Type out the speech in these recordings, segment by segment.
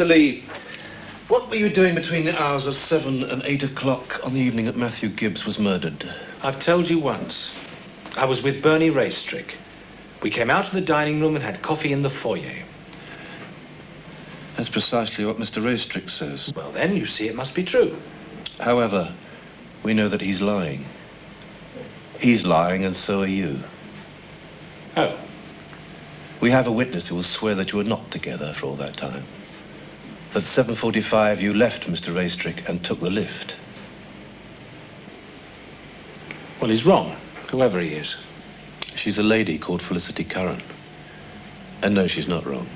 Mr. Lee, what were you doing between the hours of 7 and 8 o'clock on the evening that Matthew Gibbs was murdered? I've told you once. I was with Bernie Raystrick. We came out of the dining room and had coffee in the foyer. That's precisely what Mr. Raystrick says. Well, then, you see, it must be true. However, we know that he's lying. He's lying, and so are you. Oh. We have a witness who will swear that you were not together for all that time. At 7:45, you left Mr. Raystrick and took the lift. Well, he's wrong, whoever he is. She's a lady called Felicity Curran. And no, she's not wrong.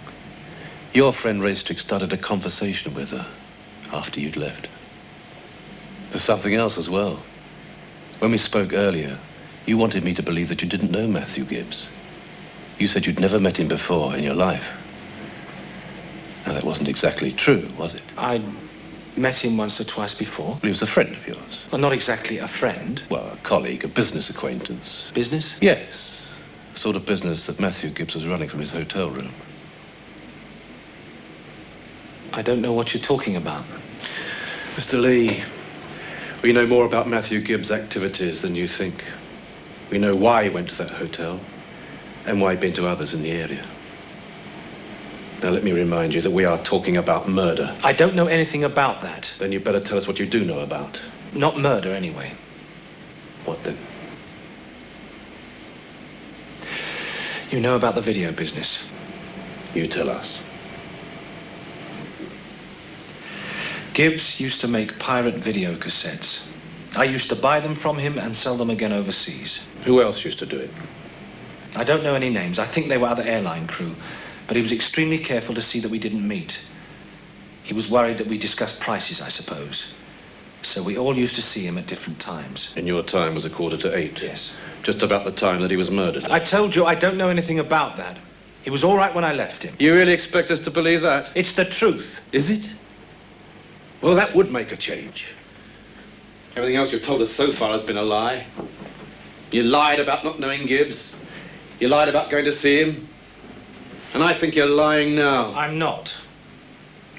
Your friend Raystrick started a conversation with her after you'd left. There's something else as well. When we spoke earlier, you wanted me to believe that you didn't know Matthew Gibbs. You said you'd never met him before in your life. Now, that wasn't exactly true, was it? I met him once or twice before. Well, he was a friend of yours. Well, not exactly a friend. Well, a colleague, a business acquaintance. Business? Yes. The sort of business that Matthew Gibbs was running from his hotel room. I don't know what you're talking about. Mr. Lee, we know more about Matthew Gibbs' activities than you think. We know why he went to that hotel and why he'd been to others in the area. Now, let me remind you that we are talking about murder. I don't know anything about that. Then you better tell us what you do know about. Not murder, anyway. What then? You know about the video business. You tell us. Gibbs used to make pirate video cassettes. I used to buy them from him and sell them again overseas. Who else used to do it? I don't know any names. I think they were other airline crew. But he was extremely careful to see that we didn't meet. He was worried that we discussed prices, I suppose. So we all used to see him at different times. And your time was 7:45? Yes. Just about the time that he was murdered? I told you I don't know anything about that. He was all right when I left him. You really expect us to believe that? It's the truth. Is it? Well, that would make a change. Everything else you've told us so far has been a lie. You lied about not knowing Gibbs. You lied about going to see him. And I think you're lying now. I'm not.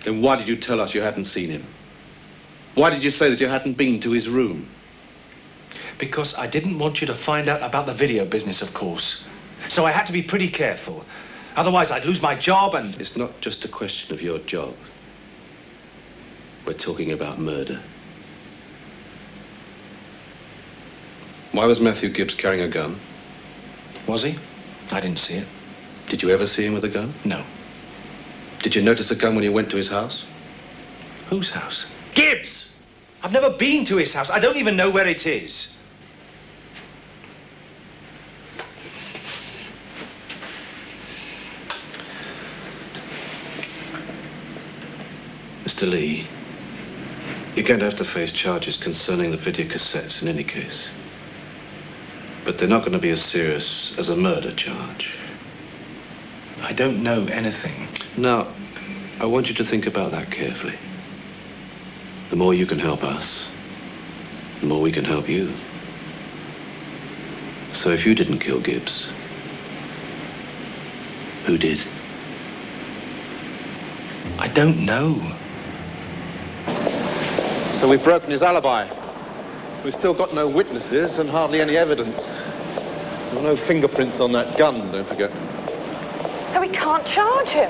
Then why did you tell us you hadn't seen him? Why did you say that you hadn't been to his room? Because I didn't want you to find out about the video business, of course. So I had to be pretty careful. Otherwise, I'd lose my job and... It's not just a question of your job. We're talking about murder. Why was Matthew Gibbs carrying a gun? Was he? I didn't see it. Did you ever see him with a gun? No. Did you notice the gun when you went to his house? Whose house? Gibbs! I've never been to his house. I don't even know where it is. Mr. Lee, you're going to have to face charges concerning the video cassettes in any case. But they're not going to be as serious as a murder charge. I don't know anything. Now, I want you to think about that carefully. The more you can help us, the more we can help you. So if you didn't kill Gibbs, who did? I don't know. So we've broken his alibi. We've still got no witnesses and hardly any evidence. There were no fingerprints on that gun, don't forget. So we can't charge him?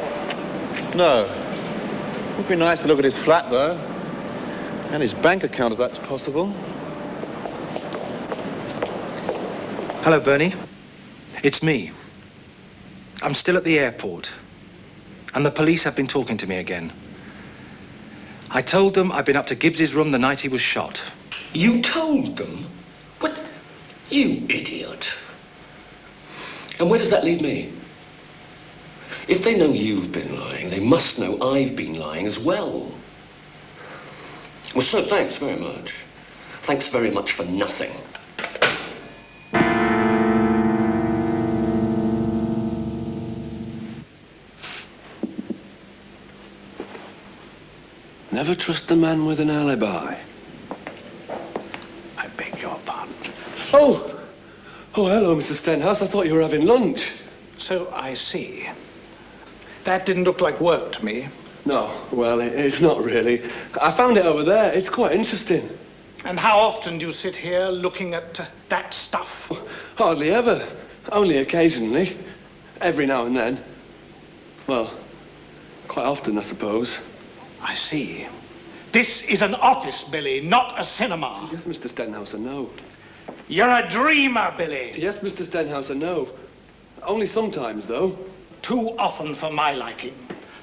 No. It would be nice to look at his flat, though. And his bank account, if that's possible. Hello, Bernie. It's me. I'm still at the airport. And the police have been talking to me again. I told them I'd been up to Gibbs's room the night he was shot. You told them? What? You idiot. And where does that leave me? If they know you've been lying, they must know I've been lying as well. Well, so thanks very much. Thanks very much for nothing. Never trust the man with an alibi. I beg your pardon. Oh, hello, Mr. Stenhouse. I thought you were having lunch. So I see. That didn't look like work to me. No, well, it's not really. I found it over there. It's quite interesting. And how often do you sit here looking at that stuff? Hardly ever. Only occasionally. Every now and then. Well, quite often, I suppose. I see. This is an office, Billy, not a cinema. Yes, Mr. Stenhouse, I know. You're a dreamer, Billy. Yes, Mr. Stenhouse, I know. Only sometimes, though. Too often for my liking.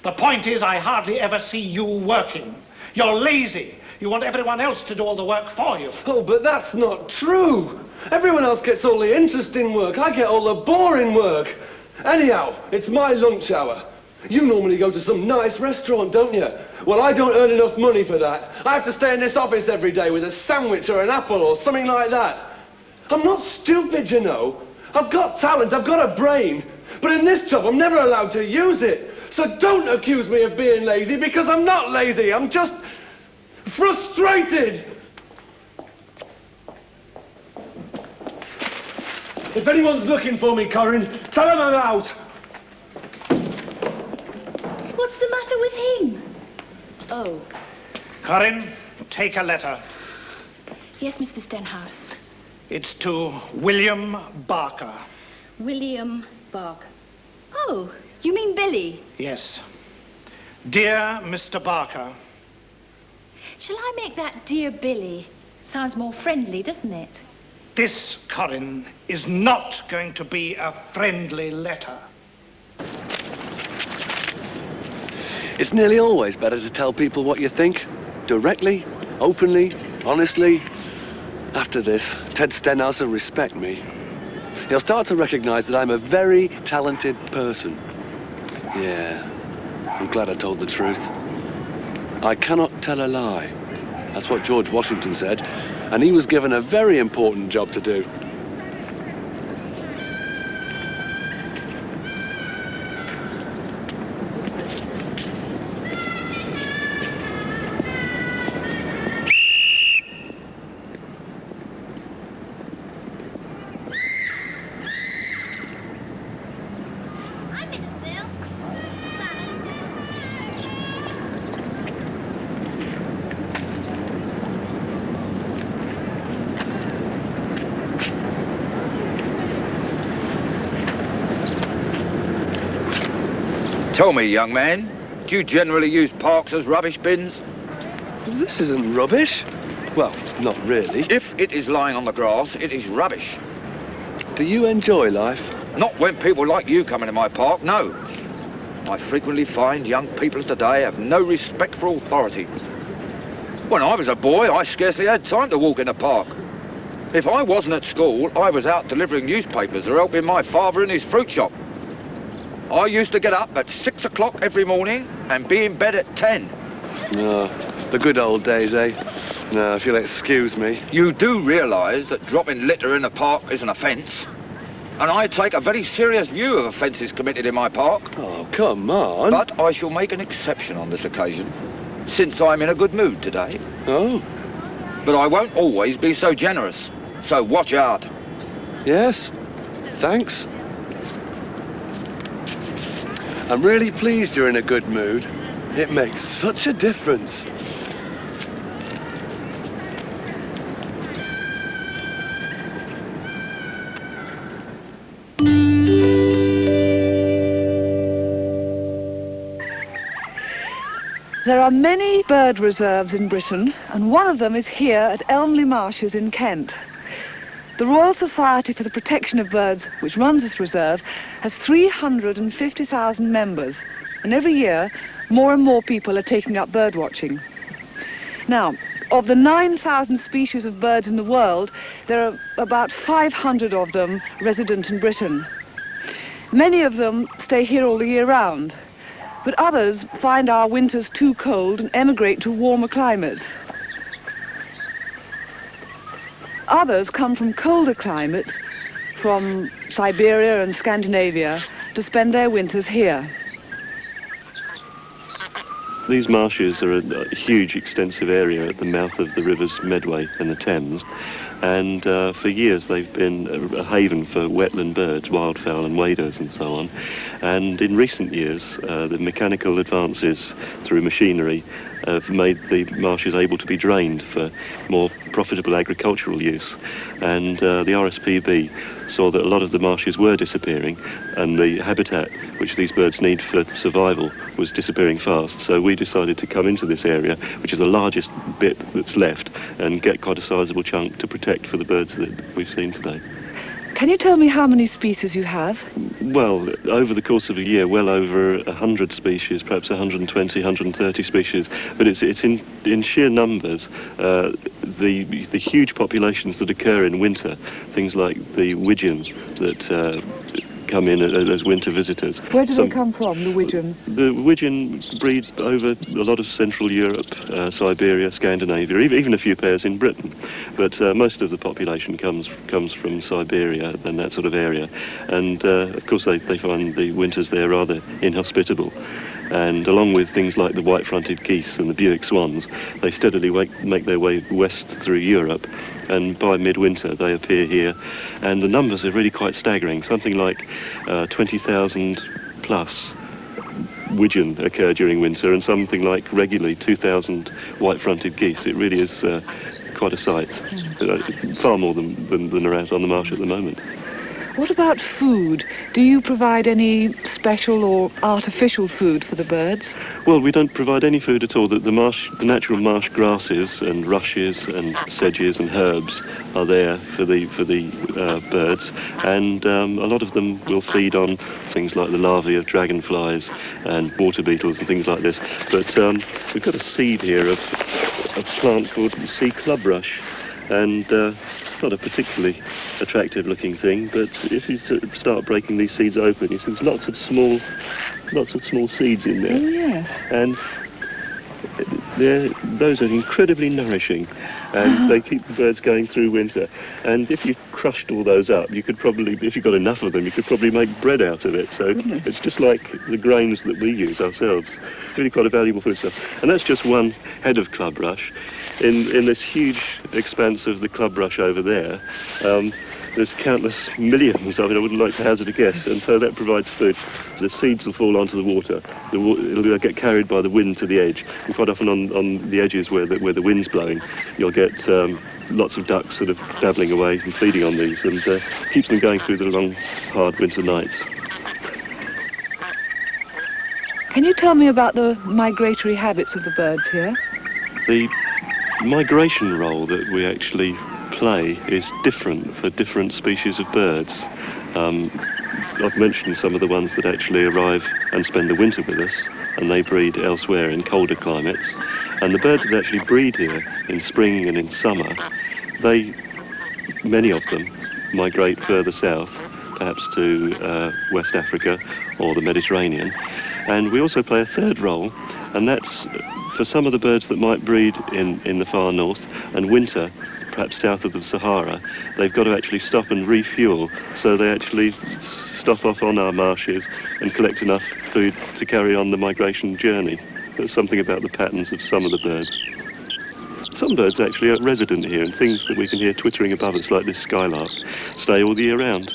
The point is, I hardly ever see you working. You're lazy. You want everyone else to do all the work for you. Oh, but that's not true. Everyone else gets all the interesting work. I get all the boring work. Anyhow, it's my lunch hour. You normally go to some nice restaurant, don't you? Well, I don't earn enough money for that. I have to stay in this office every day with a sandwich or an apple or something like that. I'm not stupid, you know. I've got talent, I've got a brain. But in this job, I'm never allowed to use it. So don't accuse me of being lazy, because I'm not lazy. I'm just frustrated. If anyone's looking for me, Corinne, tell them I'm out. What's the matter with him? Oh. Corinne, take a letter. Yes, Mr. Stenhouse. It's to William Barker. William Barker. Oh, you mean Billy? Yes. Dear Mr. Barker. Shall I make that dear Billy? Sounds more friendly, doesn't it? This, Corinne, is not going to be a friendly letter. It's nearly always better to tell people what you think. Directly, openly, honestly. After this, Ted Stenhouse will respect me. He'll start to recognize that I'm a very talented person. Yeah, I'm glad I told the truth. I cannot tell a lie. That's what George Washington said, and he was given a very important job to do. Tell me, young man, do you generally use parks as rubbish bins? This isn't rubbish. Well, not really. If it is lying on the grass, it is rubbish. Do you enjoy life? Not when people like you come into my park, no. I frequently find young people of today have no respect for authority. When I was a boy, I scarcely had time to walk in the park. If I wasn't at school, I was out delivering newspapers or helping my father in his fruit shop. I used to get up at 6 o'clock every morning and be in bed at 10. No, the good old days, eh? No, if you'll excuse me. You do realise that dropping litter in a park is an offence? And I take a very serious view of offences committed in my park. Oh, come on. But I shall make an exception on this occasion, since I'm in a good mood today. Oh? But I won't always be so generous, so watch out. Yes, thanks. I'm really pleased you're in a good mood. It makes such a difference. There are many bird reserves in Britain, and one of them is here at Elmley Marshes in Kent. The Royal Society for the Protection of Birds, which runs this reserve, has 350,000 members, and every year more and more people are taking up bird watching. Now, of the 9,000 species of birds in the world, there are about 500 of them resident in Britain. Many of them stay here all the year round, but others find our winters too cold and emigrate to warmer climates. Others come from colder climates, from Siberia and Scandinavia, to spend their winters here. These marshes are a huge, extensive area at the mouth of the rivers Medway and the Thames, and for years they've been a haven for wetland birds, wildfowl and waders and so on. And in recent years, the mechanical advances through machinery have made the marshes able to be drained for more profitable agricultural use. And the RSPB saw that a lot of the marshes were disappearing, and the habitat which these birds need for survival was disappearing fast. So we decided to come into this area, which is the largest bit that's left, and get quite a sizable chunk to protect for the birds that we've seen today. Can you tell me how many species you have? Well, over the course of a year, well over 100 species, perhaps 120, 130 species, but it's in sheer numbers. The huge populations that occur in winter, things like the widgeons that come in as winter visitors. Where do they come from, the widgeon? The widgeon breeds over a lot of Central Europe, Siberia, Scandinavia, even a few pairs in Britain. But most of the population comes from Siberia and that sort of area. And of course they find the winters there rather inhospitable. And along with things like the white-fronted geese and the Buick swans, they steadily make their way west through Europe, and by midwinter they appear here. And the numbers are really quite staggering. Something like 20,000 plus widgeon occur during winter, and something like regularly 2,000 white-fronted geese. It really is quite a sight. Far more than are out on the marsh at the moment. What about food? Do you provide any special or artificial food for the birds? Well, we don't provide any food at all. The natural marsh grasses and rushes and sedges and herbs are there for the birds, and a lot of them will feed on things like the larvae of dragonflies and water beetles and things like this. But we've got a seed here of a plant called sea clubrush, and not a particularly attractive looking thing, but if you start breaking these seeds open, you see there's lots of small seeds in there. Oh, yes. And those are incredibly nourishing, and they keep the birds going through winter. And if you crushed all those up, you could probably, if you got enough of them, you could probably make bread out of it. So it's just like the grains that we use ourselves. Really quite a valuable food stuff. And that's just one head of clubrush. In this huge expanse of the clubrush over there, there's countless millions of it. I wouldn't like to hazard a guess, and so that provides food. The seeds will fall onto the water. It'll get carried by the wind to the edge, and quite often on the edges where the wind's blowing, you'll get lots of ducks sort of dabbling away and feeding on these, and keeps them going through the long, hard winter nights. Can you tell me about the migratory habits of the birds here? The migration role that we actually play is different for different species of birds. I've mentioned some of the ones that actually arrive and spend the winter with us, and they breed elsewhere in colder climates. And the birds that actually breed here in spring and in summer, many of them migrate further south, perhaps to West Africa or the Mediterranean. And we also play a third role, and that's for some of the birds that might breed in the far north and winter, perhaps south of the Sahara, they've got to actually stop and refuel, so they actually stop off on our marshes and collect enough food to carry on the migration journey. There's something about the patterns of some of the birds. Some birds actually are resident here, and things that we can hear twittering above us, like this skylark, stay all the year round.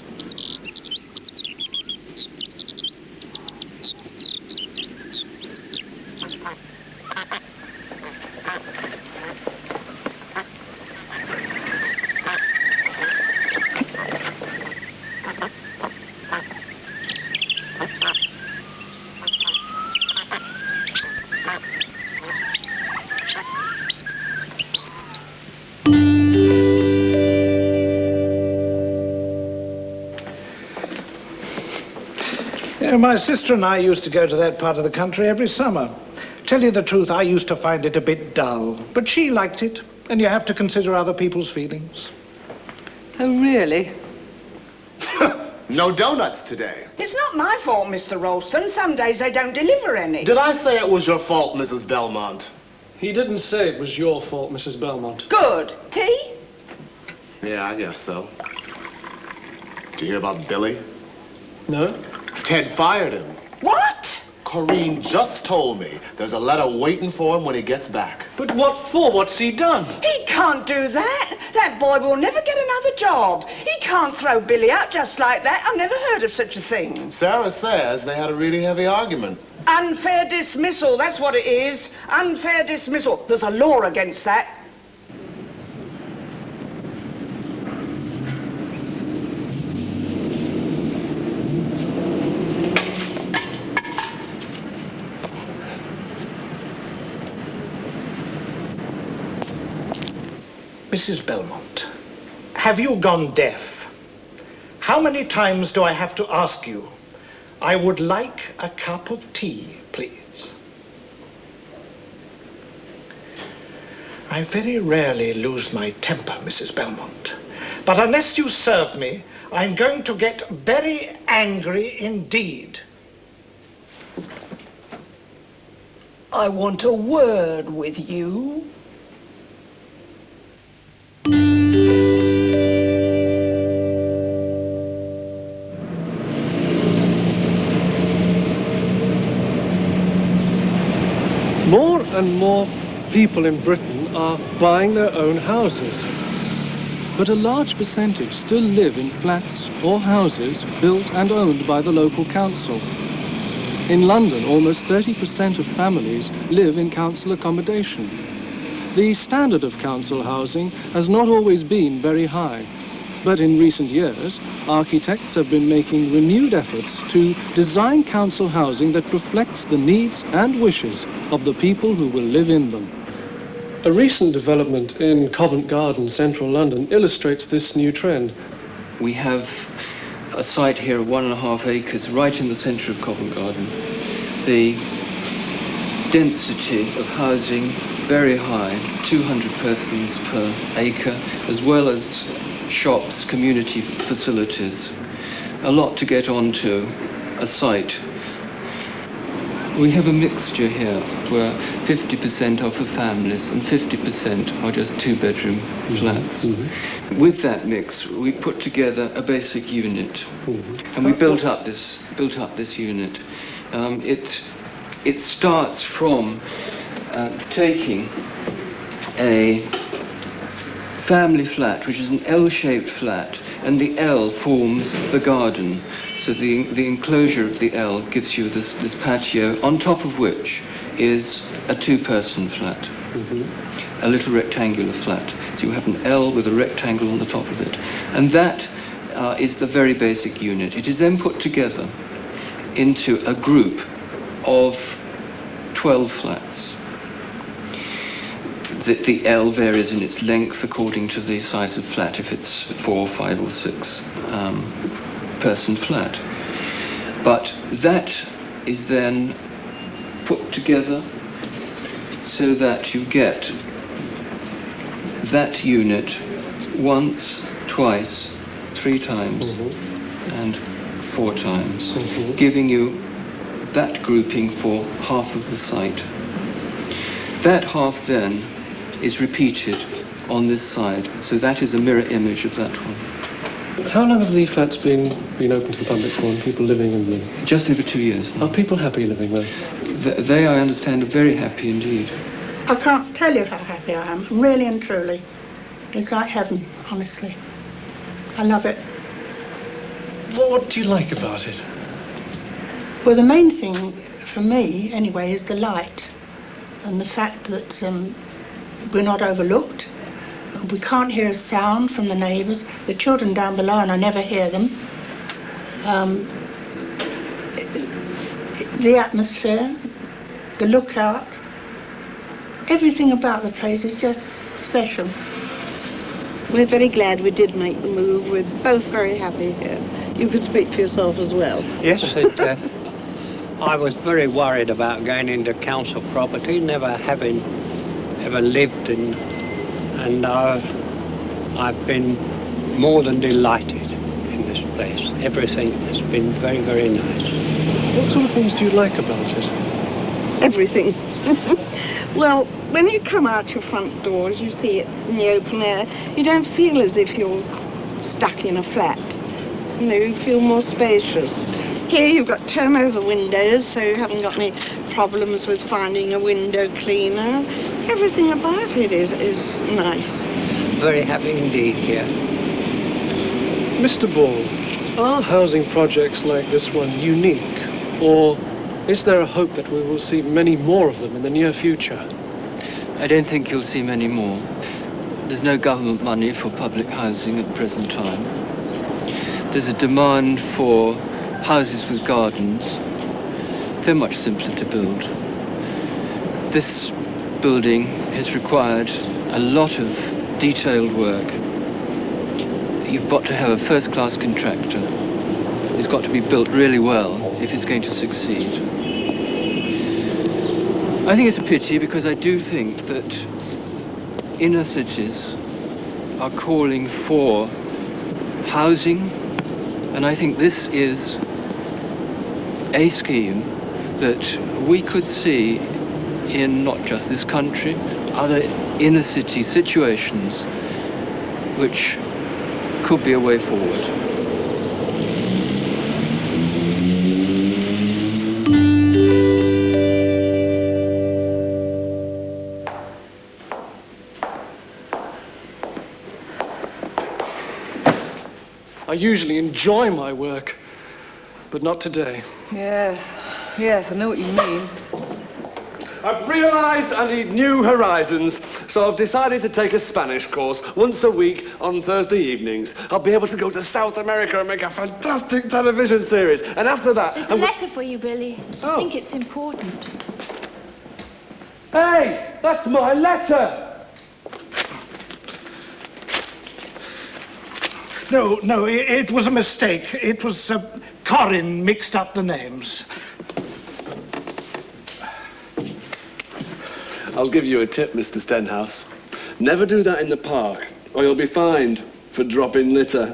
My sister and I used to go to that part of the country every summer. Tell you the truth, I used to find it a bit dull, but she liked it, and you have to consider other people's feelings. Oh, really? No donuts today. It's not my fault, Mr. Ralston. Some days they don't deliver any. Did I say it was your fault, Mrs. Belmont? He didn't say it was your fault, Mrs. Belmont. Good. Tea? Yeah, I guess so. Did you hear about Billy? No? Ted fired him. What? Corrine just told me there's a letter waiting for him when he gets back. But what for? What's he done? He can't do that. That boy will never get another job. He can't throw Billy out just like that. I've never heard of such a thing. Sarah says they had a really heavy argument. Unfair dismissal, that's what it is. Unfair dismissal. There's a law against that. Mrs. Belmont, have you gone deaf? How many times do I have to ask you? I would like a cup of tea, please. I very rarely lose my temper, Mrs. Belmont. But unless you serve me, I'm going to get very angry indeed. I want a word with you. More and more people in Britain are buying their own houses. But a large percentage still live in flats or houses built and owned by the local council. In London, almost 30% of families live in council accommodation. The standard of council housing has not always been very high, but in recent years, architects have been making renewed efforts to design council housing that reflects the needs and wishes of the people who will live in them. A recent development in Covent Garden, central London, illustrates this new trend. We have a site here of 1.5 acres right in the centre of Covent Garden. The density of housing very high, 200 persons per acre, as well as shops, community facilities. A lot to get onto a site. We have a mixture here where 50% are for families and 50% are just two-bedroom flats. Mm-hmm. With that mix, we put together a basic unit, and we built up this unit. It starts from taking a family flat, which is an L-shaped flat, and the L forms the garden. So the enclosure of the L gives you this patio, on top of which is a two-person flat, a little rectangular flat. So you have an L with a rectangle on the top of it. And that is the very basic unit. It is then put together into a group of 12 flats. The L varies in its length according to the size of flat, if it's 4, 5 or 6 person flat. But that is then put together so that you get that unit once, twice, 3 times, and 4 times, giving you that grouping for half of the site. That half then is repeated on this side, so that is a mirror image of that one. How long have the flats been open to the public for and people living in them? Just over 2 years now. Are people happy living there? They, I understand, are very happy indeed. I can't tell you how happy I am, really and truly. It's like heaven, honestly. I love it. What do you like about it? Well, the main thing, for me anyway, is the light and the fact that we're not overlooked. We can't hear a sound from the neighbours. The children down below, and I never hear them. The atmosphere, the lookout, everything about the place is just special. We're very glad we did make the move. We're both very happy here. You could speak for yourself as well. Yes, I was very worried about going into council property, never having ever lived in, and I've been more than delighted in this place. Everything has been very, very nice. What sort of things do you like about it? Everything. Well, when you come out your front doors, you see it's in the open air. You don't feel as if you're stuck in a flat. You know, you feel more spacious. Here you've got turnover windows, so you haven't got any problems with finding a window cleaner. Everything about it is nice. Very happy indeed here. Mr. Ball, are housing projects like this one unique? Or is there a hope that we will see many more of them in the near future? I don't think you'll see many more. There's no government money for public housing at the present time. There's a demand for houses with gardens. They're much simpler to build. This building has required a lot of detailed work. You've got to have a first-class contractor. It's got to be built really well if it's going to succeed. I think it's a pity because I do think that inner cities are calling for housing, and I think this is a scheme that we could see in not just this country, other inner city situations, which could be a way forward. I usually enjoy my work, but not today. Yes, I know what you mean. I've realized I need new horizons, so I've decided to take a Spanish course once a week on Thursday evenings. I'll be able to go to South America and make a fantastic television series. And after that... There's a letter for you, Billy. I think it's important. Hey, that's my letter! No, it was a mistake. It was Corin mixed up the names. I'll give you a tip, Mr. Stenhouse. Never do that in the park, or you'll be fined for dropping litter.